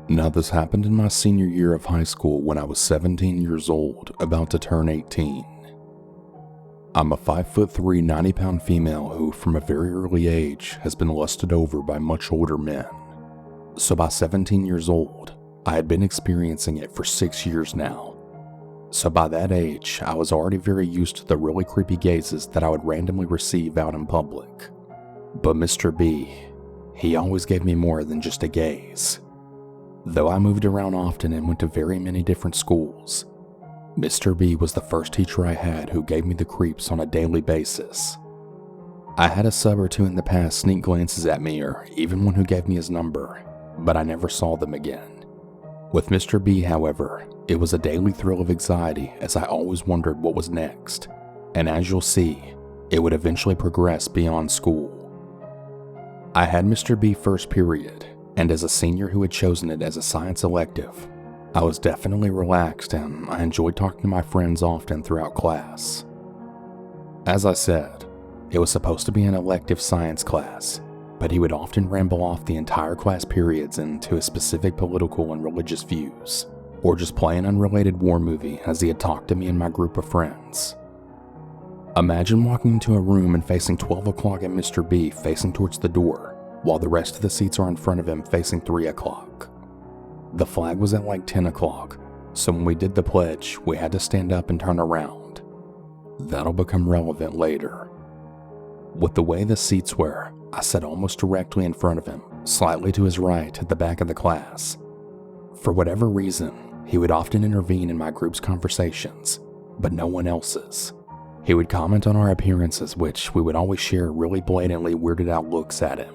Now this happened in my senior year of high school when I was 17 years old, about to turn 18. I'm a 5'3", 90-pound female who, from a very early age, has been lusted over by much older men. So by 17 years old, I had been experiencing it for 6 years now. So by that age, I was already very used to the really creepy gazes that I would randomly receive out in public. But Mr. B, he always gave me more than just a gaze. Though I moved around often and went to very many different schools, Mr. B was the first teacher I had who gave me the creeps on a daily basis. I had a sub or two in the past sneak glances at me, or even one who gave me his number, but I never saw them again. With Mr. B, however, it was a daily thrill of anxiety as I always wondered what was next, and as you'll see, it would eventually progress beyond school. I had Mr. B first period, and as a senior who had chosen it as a science elective, I was definitely relaxed and I enjoyed talking to my friends often throughout class. As I said, it was supposed to be an elective science class, but he would often ramble off the entire class periods into his specific political and religious views, or just play an unrelated war movie as he had talked to me and my group of friends. Imagine walking into a room and facing 12 o'clock and Mr. B facing towards the door, while the rest of the seats are in front of him facing 3 o'clock. The flag was at like 10 o'clock, so when we did the pledge, we had to stand up and turn around. That'll become relevant later. With the way the seats were, I sat almost directly in front of him, slightly to his right at the back of the class. For whatever reason, he would often intervene in my group's conversations, but no one else's. He would comment on our appearances, which we would always share really blatantly weirded out looks at him.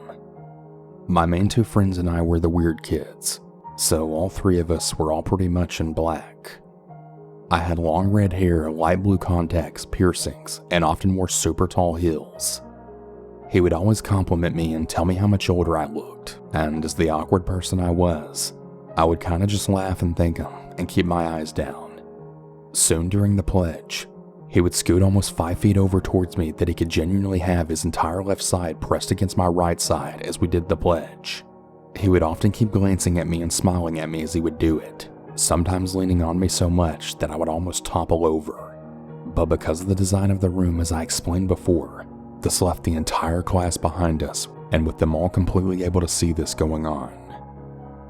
My main 2 friends and I were the weird kids, so all 3 of us were all pretty much in black. I had long red hair, light blue contacts, piercings, and often wore super tall heels. He would always compliment me and tell me how much older I looked, and as the awkward person I was, I would kinda just laugh and thank him and keep my eyes down. Soon during the pledge, he would scoot almost 5 feet over towards me that he could genuinely have his entire left side pressed against my right side as we did the pledge. He would often keep glancing at me and smiling at me as he would do it, sometimes leaning on me so much that I would almost topple over. But because of the design of the room, as I explained before, this left the entire class behind us, and with them all completely able to see this going on.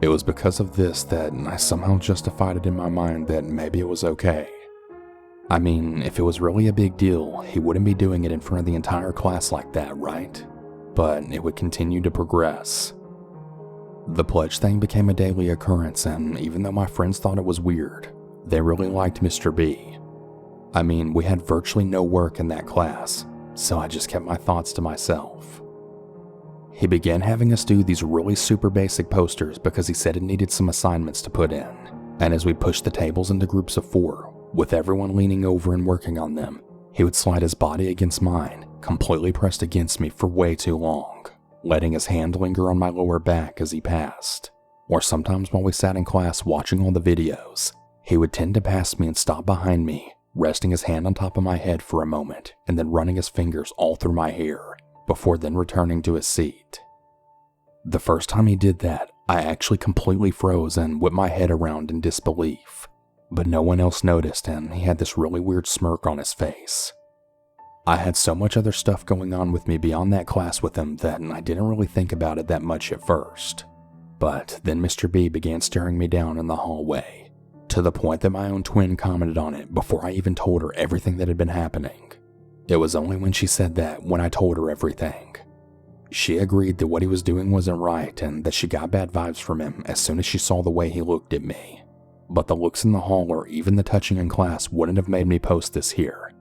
It was because of this that I somehow justified it in my mind that maybe it was okay. I mean, if it was really a big deal, he wouldn't be doing it in front of the entire class like that, right? But it would continue to progress. The pledge thing became a daily occurrence, and even though my friends thought it was weird, they really liked Mr. B. I mean, we had virtually no work in that class, so I just kept my thoughts to myself. He began having us do these really super basic posters because he said it needed some assignments to put in, and as we pushed the tables into groups of 4, with everyone leaning over and working on them, he would slide his body against mine, completely pressed against me for way too long, letting his hand linger on my lower back as he passed. Or sometimes while we sat in class watching all the videos, he would tend to pass me and stop behind me, resting his hand on top of my head for a moment and then running his fingers all through my hair, before then returning to his seat. The first time he did that, I actually completely froze and whipped my head around in disbelief, but no one else noticed and he had this really weird smirk on his face. I had so much other stuff going on with me beyond that class with him that I didn't really think about it that much at first. But then Mr. B began staring me down in the hallway, to the point that my own twin commented on it before I even told her everything that had been happening. It was only when she said that when I told her everything. She agreed that what he was doing wasn't right and that she got bad vibes from him as soon as she saw the way he looked at me. But the looks in the hall or even the touching in class wouldn't have made me post this here.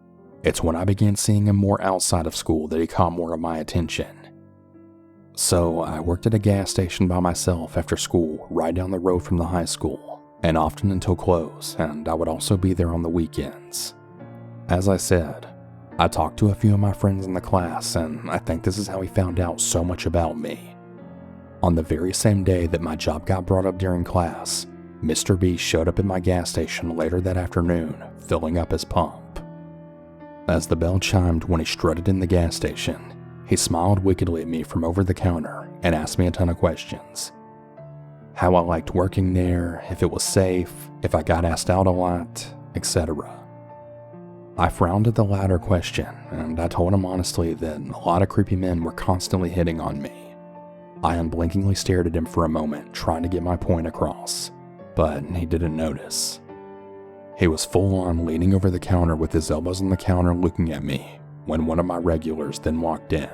It's when I began seeing him more outside of school that he caught more of my attention. So I worked at a gas station by myself after school right down the road from the high school, and often until close, and I would also be there on the weekends. As I said, I talked to a few of my friends in the class, and I think this is how he found out so much about me. On the very same day that my job got brought up during class, Mr. B showed up at my gas station later that afternoon, filling up his pump. As the bell chimed when he strutted in the gas station, he smiled wickedly at me from over the counter and asked me a ton of questions. how I liked working there, if it was safe, if I got asked out a lot, etc. I frowned at the latter question, and I told him honestly that a lot of creepy men were constantly hitting on me. I unblinkingly stared at him for a moment, trying to get my point across, but he didn't notice. He was full on leaning over the counter with his elbows on the counter looking at me when one of my regulars then walked in.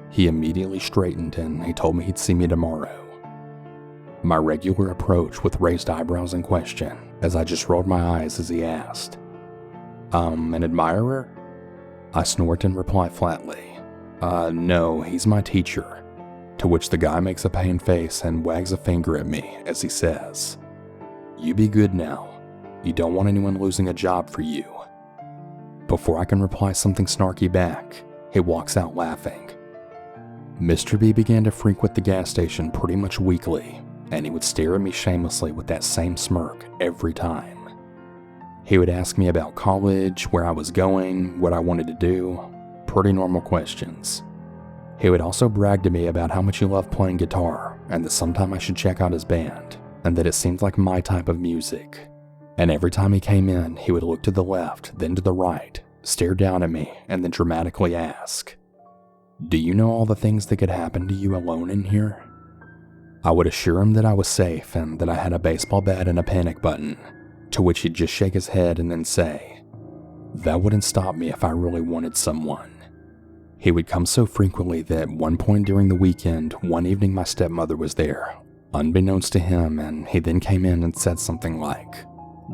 He immediately straightened and he told me he'd see me tomorrow. My regular approached with raised eyebrows in question as I just rolled my eyes as he asked, an admirer? I snort and reply flatly, no, he's my teacher. To which the guy makes a pained face and wags a finger at me as he says, you be good now. You don't want anyone losing a job for you. Before I can reply something snarky back, he walks out laughing. Mr. B began to frequent the gas station pretty much weekly, and he would stare at me shamelessly with that same smirk every time. He would ask me about college, where I was going, what I wanted to do, pretty normal questions. He would also brag to me about how much he loved playing guitar, and that sometime I should check out his band, and that it seemed like my type of music. And every time he came in, he would look to the left, then to the right, stare down at me, and then dramatically ask, do you know all the things that could happen to you alone in here? I would assure him that I was safe and that I had a baseball bat and a panic button, to which he'd just shake his head and then say, that wouldn't stop me if I really wanted someone. He would come so frequently that at one point during the weekend, one evening my stepmother was there, unbeknownst to him, and he then came in and said something like,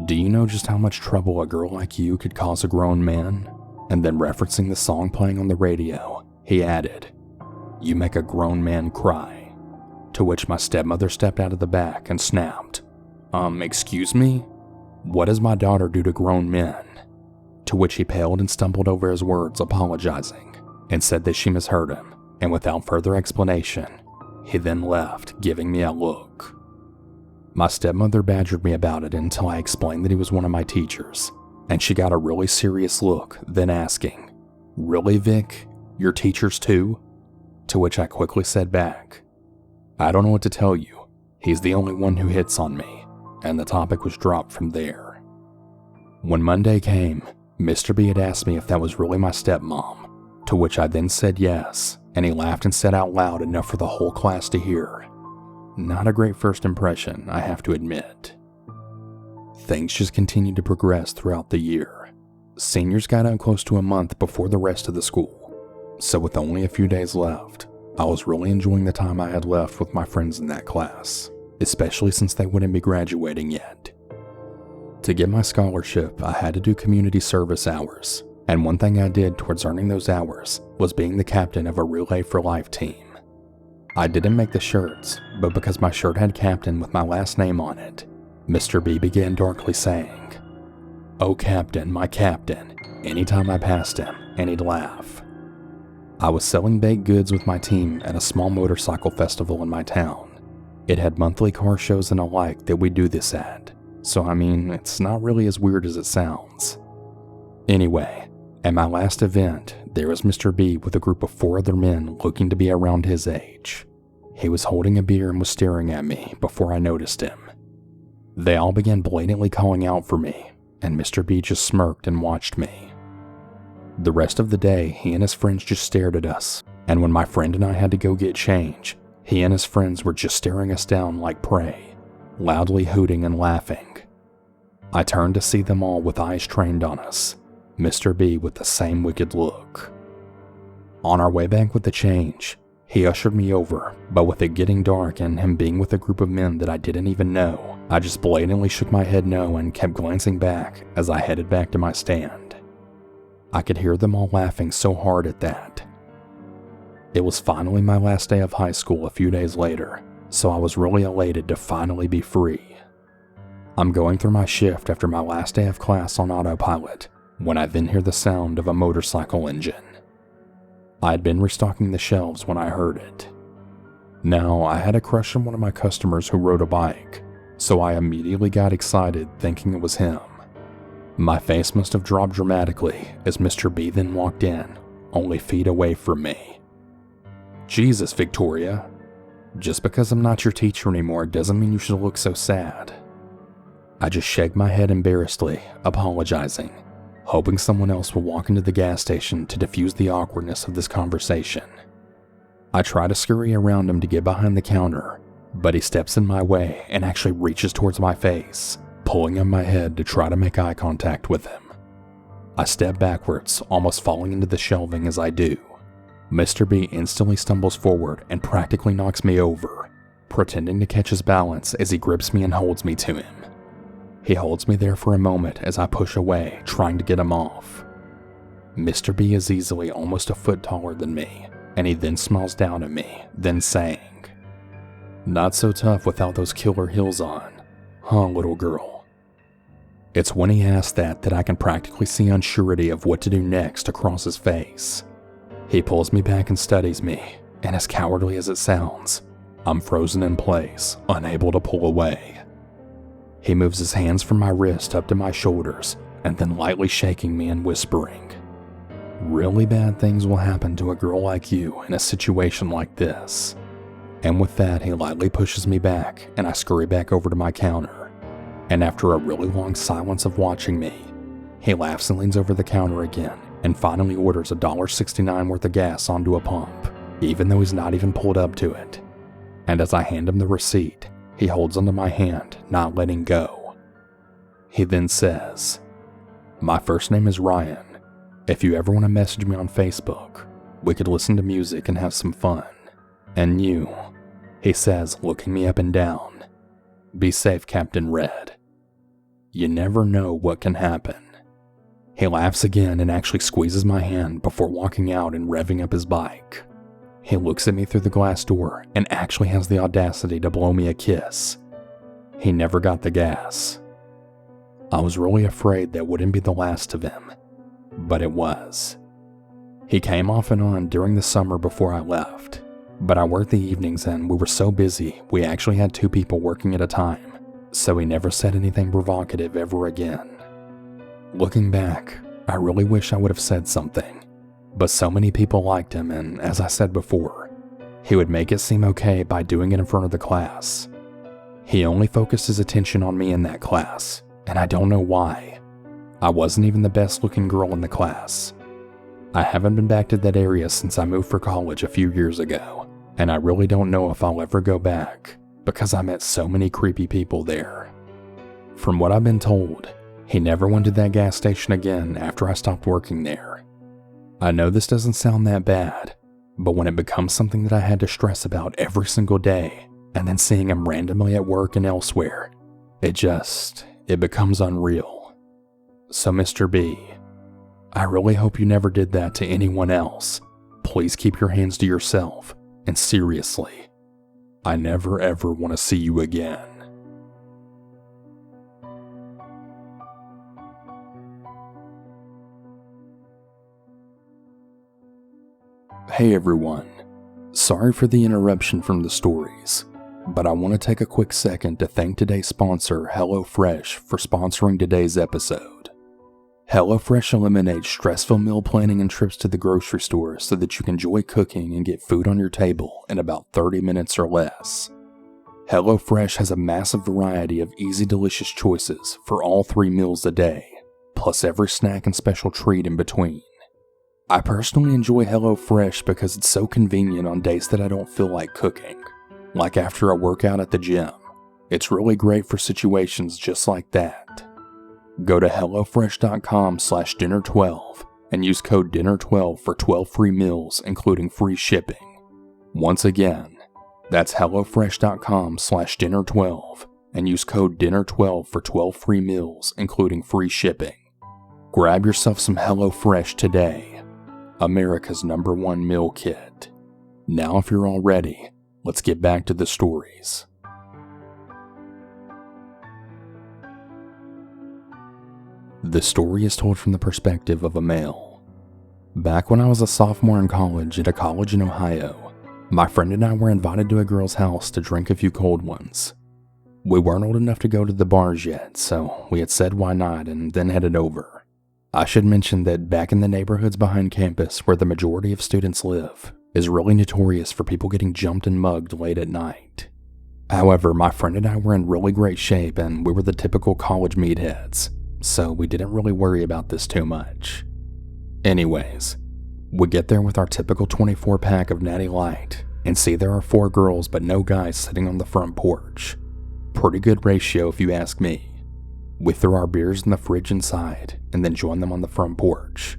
do you know just how much trouble a girl like you could cause a grown man? And then referencing the song playing on the radio, he added, you make a grown man cry. To which my stepmother stepped out of the back and snapped, excuse me? What does my daughter do to grown men? To which he paled and stumbled over his words, apologizing, and said that she misheard him, and without further explanation, he then left, giving me a look. My stepmother badgered me about it until I explained that he was one of my teachers, and she got a really serious look, then asking, really, Vic? Your teachers too? To which I quickly said back, I don't know what to tell you. He's the only one who hits on me. And the topic was dropped from there. When Monday came, Mr. B had asked me if that was really my stepmom, to which I then said yes, and he laughed and said out loud enough for the whole class to hear. Not a great first impression, I have to admit. Things just continued to progress throughout the year. Seniors got out close to a month before the rest of the school, so with only a few days left, I was really enjoying the time I had left with my friends in that class, especially since they wouldn't be graduating yet. To get my scholarship, I had to do community service hours, and one thing I did towards earning those hours was being the captain of a Relay for Life team. I didn't make the shirts, but because my shirt had captain with my last name on it, Mr. B began darkly saying, "Oh Captain, my Captain," anytime I passed him, and he'd laugh. I was selling baked goods with my team at a small motorcycle festival in my town. It had monthly car shows and alike that we do this at, so I mean, it's not really as weird as it sounds. Anyway, at my last event, there was Mr. B with a group of 4 other men looking to be around his age. He was holding a beer and was staring at me before I noticed him. They all began blatantly calling out for me, and Mr. B just smirked and watched me. The rest of the day, he and his friends just stared at us, and when my friend and I had to go get change, he and his friends were just staring us down like prey, loudly hooting and laughing. I turned to see them all with eyes trained on us, Mr. B with the same wicked look. On our way back with the change, he ushered me over, but with it getting dark and him being with a group of men that I didn't even know, I just blatantly shook my head no and kept glancing back as I headed back to my stand. I could hear them all laughing so hard at that. It was finally my last day of high school a few days later, so I was really elated to finally be free. I'm going through my shift after my last day of class on autopilot, when I then hear the sound of a motorcycle engine. I had been restocking the shelves when I heard it. Now, I had a crush on one of my customers who rode a bike, so I immediately got excited thinking it was him. My face must have dropped dramatically as Mr. B then walked in, only feet away from me. "Jesus, Victoria." Just because I'm not your teacher anymore doesn't mean you should look so sad. I just shake my head embarrassedly, apologizing, hoping someone else will walk into the gas station to diffuse the awkwardness of this conversation. I try to scurry around him to get behind the counter, but he steps in my way and actually reaches towards my face, pulling on my head to try to make eye contact with him. I step backwards, almost falling into the shelving as I do. Mr. B instantly stumbles forward and practically knocks me over, pretending to catch his balance as he grips me and holds me to him. He holds me there for a moment as I push away, trying to get him off. Mr. B is easily almost a foot taller than me, and he then smiles down at me, then saying, "Not so tough without those killer heels on, huh, little girl?" It's when he asks that I can practically see unsurety of what to do next across his face. He pulls me back and studies me, and as cowardly as it sounds, I'm frozen in place, unable to pull away. He moves his hands from my wrist up to my shoulders, and then lightly shaking me and whispering, "Really bad things will happen to a girl like you in a situation like this." And with that, he lightly pushes me back, and I scurry back over to my counter. And after a really long silence of watching me, he laughs and leans over the counter again, and finally orders $1.69 worth of gas onto a pump, even though he's not even pulled up to it. And as I hand him the receipt, he holds onto my hand, not letting go. He then says, "My first name is Ryan. If you ever want to message me on Facebook, we could listen to music and have some fun. And you," he says, looking me up and down, "be safe, Captain Red. You never know what can happen." He laughs again and actually squeezes my hand before walking out and revving up his bike. He looks at me through the glass door and actually has the audacity to blow me a kiss. He never got the gas. I was really afraid that wouldn't be the last of him, but it was. He came off and on during the summer before I left, but I worked the evenings and we were so busy we actually had 2 people working at a time, so he never said anything provocative ever again. Looking back, I really wish I would have said something. But so many people liked him, and as I said before, he would make it seem okay by doing it in front of the class. He only focused his attention on me in that class, and I don't know why. I wasn't even the best looking girl in the class. I haven't been back to that area since I moved for college a few years ago, and I really don't know if I'll ever go back, because I met so many creepy people there. From what I've been told, he never went to that gas station again after I stopped working there. I know this doesn't sound that bad, but when it becomes something that I had to stress about every single day, and then seeing him randomly at work and elsewhere, it becomes unreal. So Mr. B, I really hope you never did that to anyone else. Please keep your hands to yourself, and seriously, I never ever want to see you again. Hey everyone, sorry for the interruption from the stories, but I want to take a quick second to thank today's sponsor, HelloFresh, for sponsoring today's episode. HelloFresh eliminates stressful meal planning and trips to the grocery store so that you can enjoy cooking and get food on your table in about 30 minutes or less. HelloFresh has a massive variety of easy, delicious choices for all 3 meals a day, plus every snack and special treat in between. I personally enjoy HelloFresh because it's so convenient on days that I don't feel like cooking, like after a workout at the gym. It's really great for situations just like that. Go to hellofresh.com/dinner12 and use code dinner12 for 12 free meals including free shipping. Once again, that's hellofresh.com/dinner12 and use code dinner12 for 12 free meals including free shipping. Grab yourself some HelloFresh today. America's #1 meal kit. Now if you're all ready, let's get back to the stories. The story is told from the perspective of a male. Back when I was a sophomore in college at a college in Ohio, my friend and I were invited to a girl's house to drink a few cold ones. We weren't old enough to go to the bars yet, so we had said why not and then headed over. I should mention that back in the neighborhoods behind campus where the majority of students live, is really notorious for people getting jumped and mugged late at night. However, my friend and I were in really great shape and we were the typical college meatheads, so we didn't really worry about this too much. Anyways, we get there with our typical 24-pack of Natty Light and see there are 4 girls but no guys sitting on the front porch. Pretty good ratio if you ask me. We threw our beers in the fridge inside and then joined them on the front porch.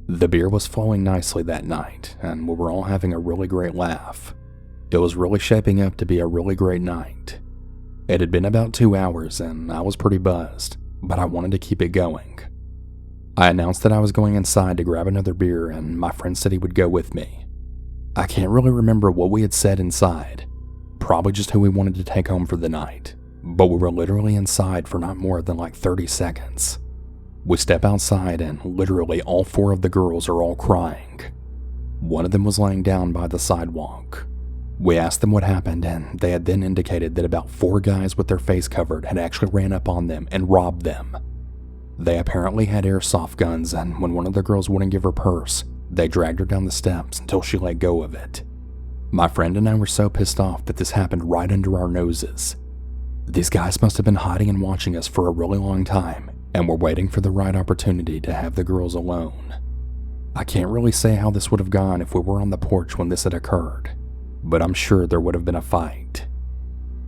The beer was flowing nicely that night and we were all having a really great laugh. It was really shaping up to be a really great night. It had been about 2 hours and I was pretty buzzed, but I wanted to keep it going. I announced that I was going inside to grab another beer and my friend said he would go with me. I can't really remember what we had said inside, probably just who we wanted to take home for the night, but we were literally inside for not more than like 30 seconds. We step outside and literally all 4 of the girls are all crying. One of them was laying down by the sidewalk. We asked them what happened and they had then indicated that about 4 guys with their face covered had actually ran up on them and robbed them. They apparently had airsoft guns and when one of the girls wouldn't give her purse, they dragged her down the steps until she let go of it. My friend and I were so pissed off that this happened right under our noses. These guys must have been hiding and watching us for a really long time and were waiting for the right opportunity to have the girls alone. I can't really say how this would have gone if we were on the porch when this had occurred, but I'm sure there would have been a fight.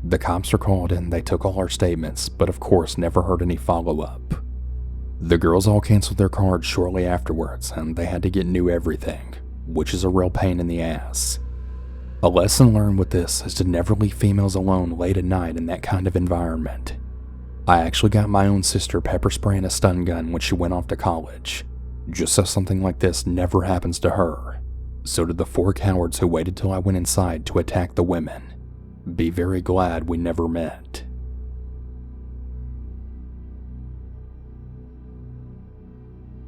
The cops were called and they took all our statements, but of course never heard any follow-up. The girls all canceled their cards shortly afterwards and they had to get new everything, which is a real pain in the ass. A lesson learned with this is to never leave females alone late at night in that kind of environment. I actually got my own sister pepper spray and a stun gun when she went off to college, just so something like this never happens to her. So did the 4 cowards who waited till I went inside to attack the women. Be very glad we never met.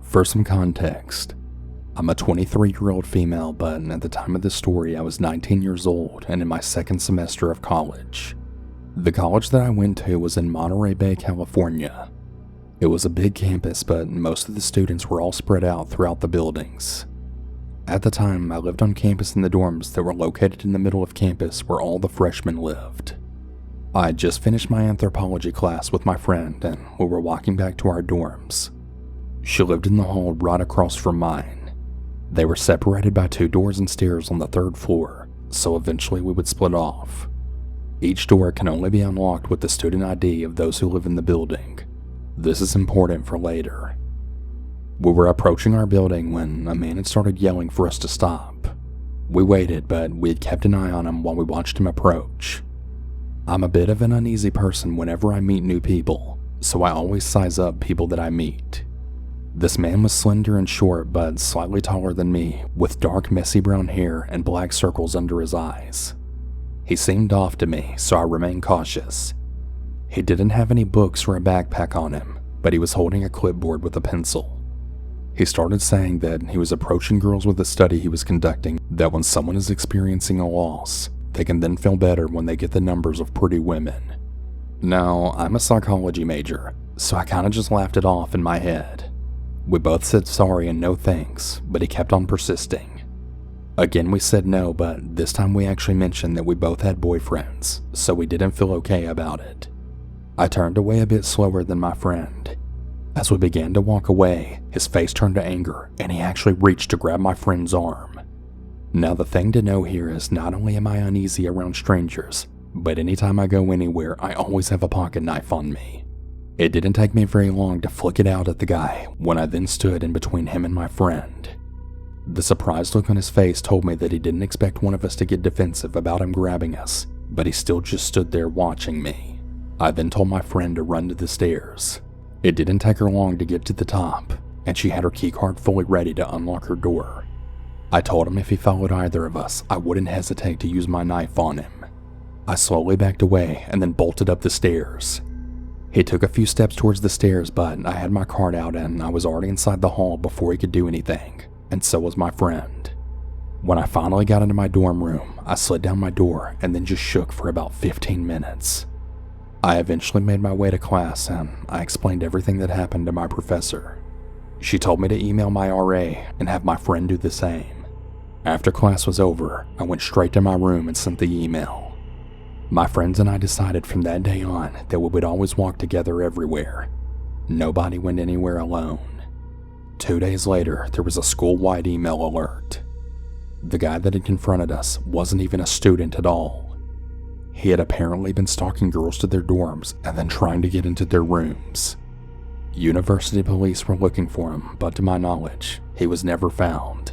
For some context, I'm a 23-year-old female, but at the time of this story I was 19 years old and in my 2nd semester of college. The college that I went to was in Monterey Bay, California. It was a big campus, but most of the students were all spread out throughout the buildings. At the time, I lived on campus in the dorms that were located in the middle of campus where all the freshmen lived. I had just finished my anthropology class with my friend and we were walking back to our dorms. She lived in the hall right across from mine. They were separated by 2 doors and stairs on the 3rd floor, so eventually we would split off. Each door can only be unlocked with the student ID of those who live in the building. This is important for later. We were approaching our building when a man had started yelling for us to stop. We waited, but we had kept an eye on him while we watched him approach. I'm a bit of an uneasy person whenever I meet new people, so I always size up people that I meet. This man was slender and short, but slightly taller than me, with dark messy brown hair and black circles under his eyes. He seemed off to me, so I remained cautious. He didn't have any books or a backpack on him, but he was holding a clipboard with a pencil. He started saying that he was approaching girls with a study he was conducting, that when someone is experiencing a loss, they can then feel better when they get the numbers of pretty women. Now, I'm a psychology major, so I kinda just laughed it off in my head. We both said sorry and no thanks, but he kept on persisting. Again we said no, but this time we actually mentioned that we both had boyfriends, so we didn't feel okay about it. I turned away a bit slower than my friend. As we began to walk away, his face turned to anger, and he actually reached to grab my friend's arm. Now the thing to know here is not only am I uneasy around strangers, but anytime I go anywhere I always have a pocket knife on me. It didn't take me very long to flick it out at the guy when I then stood in between him and my friend. The surprised look on his face told me that he didn't expect one of us to get defensive about him grabbing us, but he still just stood there watching me. I then told my friend to run to the stairs. It didn't take her long to get to the top, and she had her keycard fully ready to unlock her door. I told him if he followed either of us, I wouldn't hesitate to use my knife on him. I slowly backed away and then bolted up the stairs. He took a few steps towards the stairs, but I had my card out and I was already inside the hall before he could do anything, and so was my friend. When I finally got into my dorm room, I slid down my door and then just shook for about 15 minutes. I eventually made my way to class and I explained everything that happened to my professor. She told me to email my RA and have my friend do the same. After class was over, I went straight to my room and sent the email. My friends and I decided from that day on that we would always walk together everywhere. Nobody went anywhere alone. 2 days later, there was a school-wide email alert. The guy that had confronted us wasn't even a student at all. He had apparently been stalking girls to their dorms and then trying to get into their rooms. University police were looking for him, but to my knowledge, he was never found.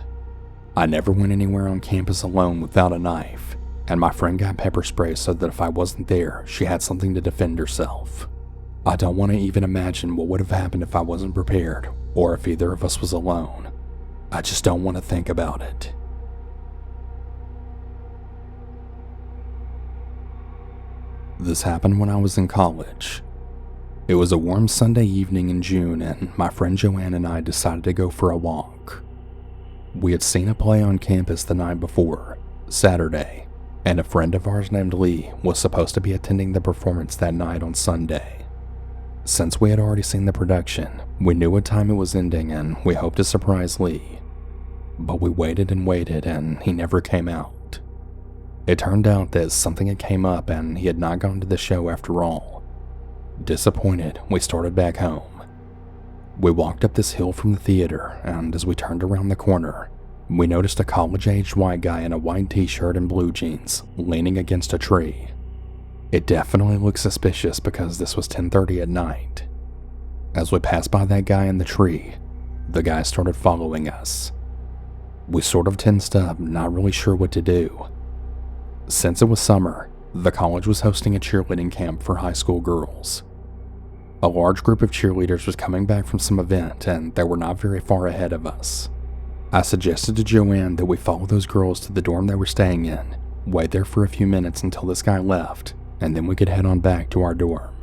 I never went anywhere on campus alone without a knife, and my friend got pepper spray so that if I wasn't there, she had something to defend herself. I don't want to even imagine what would have happened if I wasn't prepared, or if either of us was alone. I just don't want to think about it. This happened when I was in college. It was a warm Sunday evening in June, and my friend Joanne and I decided to go for a walk. We had seen a play on campus the night before, Saturday, and a friend of ours named Lee was supposed to be attending the performance that night on Sunday. Since we had already seen the production, we knew what time it was ending and we hoped to surprise Lee. But we waited and he never came out. It turned out that something had came up and he had not gone to the show after all. Disappointed, we started back home. We walked up this hill from the theater, and as we turned around the corner, we noticed a college-aged white guy in a white t-shirt and blue jeans leaning against a tree. It definitely looked suspicious because this was 10:30 at night. As we passed by that guy in the tree, the guy started following us. We sort of tensed up, not really sure what to do. Since it was summer, the college was hosting a cheerleading camp for high school girls. A large group of cheerleaders was coming back from some event and they were not very far ahead of us. I suggested to Joanne that we follow those girls to the dorm they were staying in, wait there for a few minutes until this guy left, and then we could head on back to our dorm.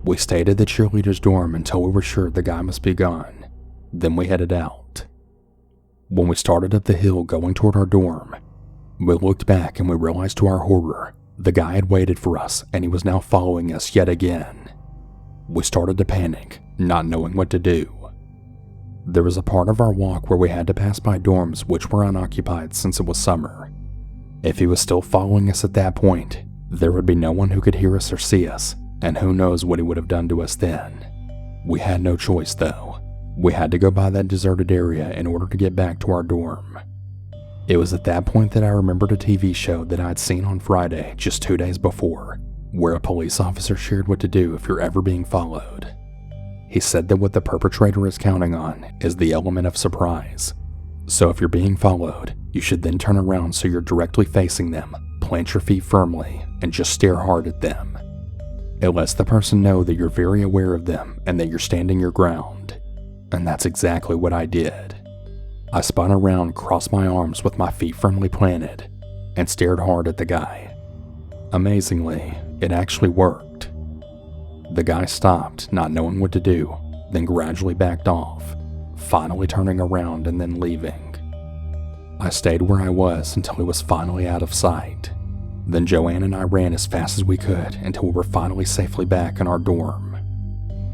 We stayed at the cheerleaders' dorm until we were sure the guy must be gone. Then we headed out. When we started up the hill going toward our dorm, we looked back and we realized to our horror, the guy had waited for us and he was now following us yet again. We started to panic, not knowing what to do. There was a part of our walk where we had to pass by dorms which were unoccupied since it was summer. If he was still following us at that point, there would be no one who could hear us or see us, and who knows what he would have done to us then. We had no choice though. We had to go by that deserted area in order to get back to our dorm. It was at that point that I remembered a TV show that I'd seen on Friday just 2 days before, where a police officer shared what to do if you're ever being followed. He said that what the perpetrator is counting on is the element of surprise. So if you're being followed, you should then turn around so you're directly facing them, plant your feet firmly, and just stare hard at them. It lets the person know that you're very aware of them and that you're standing your ground. And that's exactly what I did. I spun around, crossed my arms with my feet firmly planted, and stared hard at the guy. Amazingly, it actually worked. The guy stopped, not knowing what to do, then gradually backed off, finally turning around and then leaving. I stayed where I was until he was finally out of sight. Then Joanne and I ran as fast as we could until we were finally safely back in our dorm.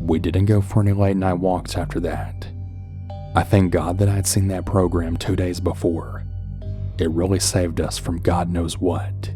We didn't go for any late night walks after that. I thank God that I'd seen that program 2 days before. It really saved us from God knows what.